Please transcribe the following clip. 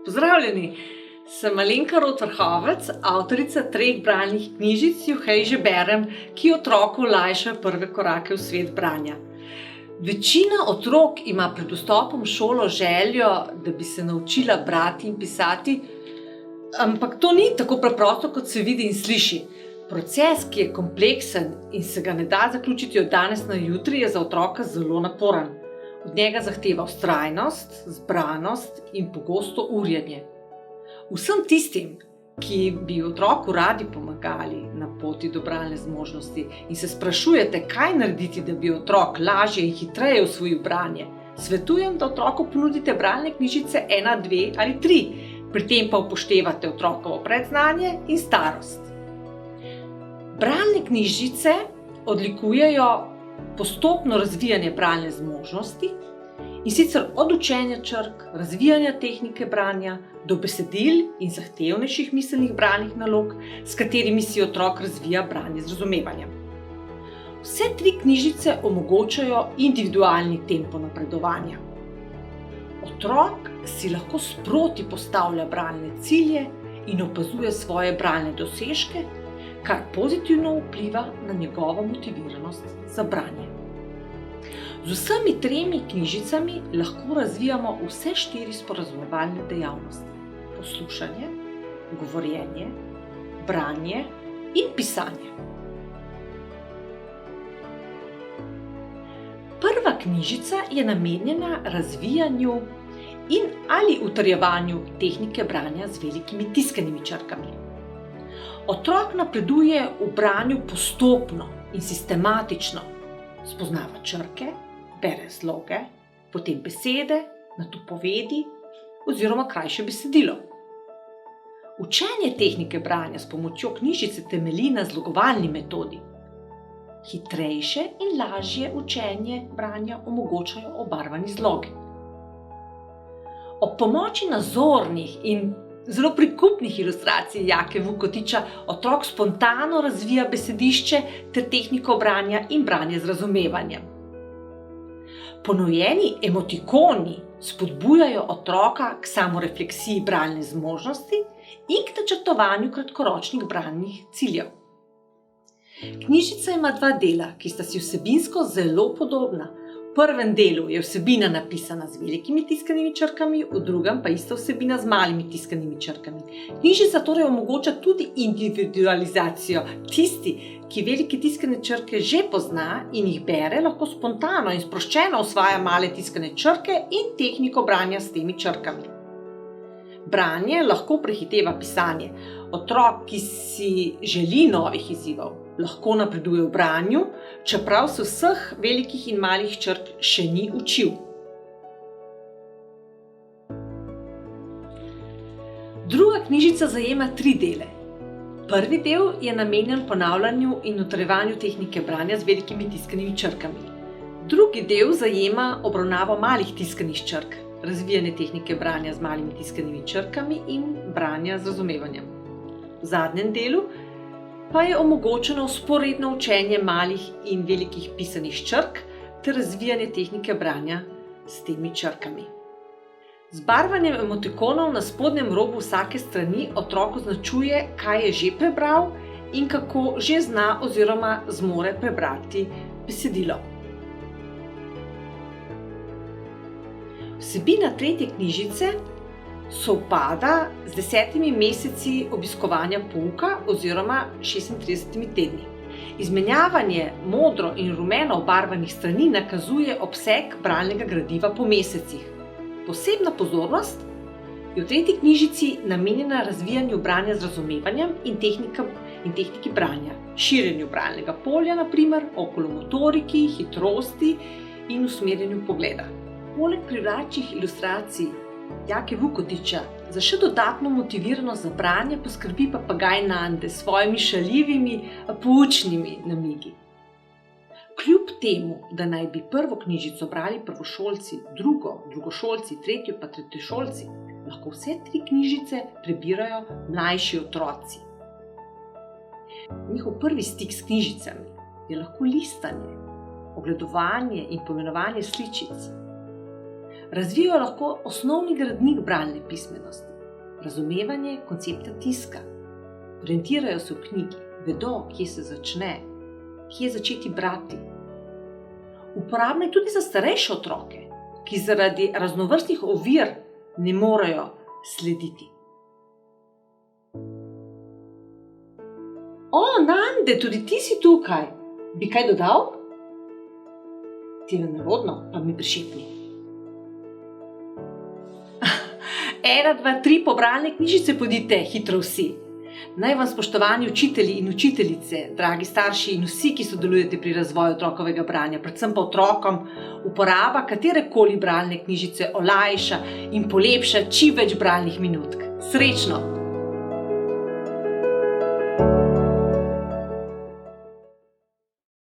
Pozdravljeni, sem Alenka Rot-Vrhovec, avtorica 3 bralnih knjižic Juhej, že berem, ki otroku olajšajo prve korake v svet branja. Večina otrok ima pred vstopom v šolo željo, da bi se naučila brati in pisati, ampak to ni tako preprosto, kot se vidi in sliši. Proces, ki je kompleksen in se ga ne da zaključiti od danes na jutri, je za otroka zelo naporen. Od njega zahteva vztrajnost, zbranost in pogosto urjenje. Vsem tistim, ki bi otroku radi pomagali na poti do bralne zmožnosti in se sprašujete, kaj narediti, da bi otrok lažje in hitreje usvojil branje, svetujem, da otroku ponudite bralne knjižice 1, 2 ali 3, pri tem pa upoštevate otrokovo predznanje in starost. Bralne knjižice odlikujejo postopno razvijanje bralne zmožnosti, in sicer od učenja črk, razvijanja tehnike branja, do besedil in zahtevnejših miselnih bralnih nalog, s katerimi si otrok razvija branje z razumevanjem. Vse 3 knjižice omogočajo individualni tempo napredovanja. Otrok si lahko sproti postavlja bralne cilje in opazuje svoje bralne dosežke, kar pozitivno vpliva na njegovo motiviranost za branje. Z vsemi 3 knjižicami lahko razvijamo vse 4 sporazumevalne dejavnosti: poslušanje, govorjenje, branje in pisanje. Prva knjižica je namenjena razvijanju in ali utrjevanju tehnike branja z velikimi tiskanimi črkami. Otrok napreduje v branju postopno in sistematično. Spoznava črke, bere zloge, potem besede, nato povedi oziroma krajše besedilo. Učenje tehnike branja s pomočjo knjižice temelji na zlogovalni metodi. Hitrejše in lažje učenje branja omogočajo obarvani zlogi. Ob pomoči nazornih in zelo prikupnih ilustracij Jake Vukotića otrok spontano razvija besedišče ter tehniko branja in branje z razumevanjem. Ponujeni emotikoni spodbujajo otroka k samorefleksiji bralne zmožnosti in k načrtovanju kratkoročnih bralnih ciljev. Knjižica ima 2 dela, ki sta si vsebinsko zelo podobna. V prvem delu je vsebina napisana z velikimi tiskanimi črkami, v drugem pa ista vsebina z malimi tiskanimi črkami. Knjižica torej omogoča tudi individualizacijo. Tisti, ki velike tiskane črke že pozna in jih bere, lahko spontano in sproščeno usvaja male tiskane črke in tehniko branja s temi črkami. Branje lahko prehiteva pisanje. Otrok, ki si želi novih izzivov, lahko napreduje v branju, čeprav se vseh velikih in malih črk še ni učil. Druga knjižica zajema 3 dele. Prvi del je namenjen ponavljanju in utrjevanju tehnike branja z velikimi tiskanimi črkami. Drugi del zajema obravnavo malih tiskanih črk, razvijanje tehnike branja z malimi tiskanimi črkami in branja z razumevanjem. V zadnjem delu pa je omogočeno vzporedno učenje malih in velikih pisanih črk ter razvijanje tehnike branja s temi črkami. Z barvanjem emotikonov na spodnjem robu vsake strani otrok označuje, kaj je že prebral in kako že zna oziroma zmore prebrati besedilo. Vsebina 3. knjižice sovpada z 10 meseci obiskovanja pouka oziroma 36 tedni. Izmenjavanje modro in rumeno obarvanih strani nakazuje obseg bralnega gradiva po mesecih. Posebna pozornost je v 3. knjižici namenjena razvijanju branja z razumevanjem in tehniki branja, širjenju bralnega polja, na primer okolomotoriki, hitrosti in usmerjanju pogleda. Poleg privlačnih ilustracij Jake Vukotića za še dodatno motiviranost za branje poskrbi papagaj Nande s svojimi šaljivimi, poučnimi namigi. Kljub temu, da naj bi prvo knjižico brali prvošolci, drugošolci, tretjo pa tretješolci, lahko vse 3 knjižice prebirajo mlajši otroci. Njihov prvi stik s knjižicami je lahko listanje, ogledovanje in poimenovanje sličic. Razvijajo lahko osnovni gradnik bralne pismenosti, razumevanje koncepta tiska. Orientirajo se v knjigi, vedo, kje se začne, kje začeti brati. Uporabno je tudi za starejše otroke, ki zaradi raznovrstnih ovir ne morejo slediti. O, Nande, tudi ti si tukaj. Bi kaj dodal? Ti je nerodno, pa mi prišepni. 1, 2, 3 pobralne knjižice pojdite, hitro vsi. Naj vam, spoštovani učitelji in učiteljice, dragi starši in vsi, ki sodelujete pri razvoju otrokovega branja, predvsem pa otrokom, uporaba katerekoli bralne knjižice olajša in polepša čim več bralnih minutk. Srečno!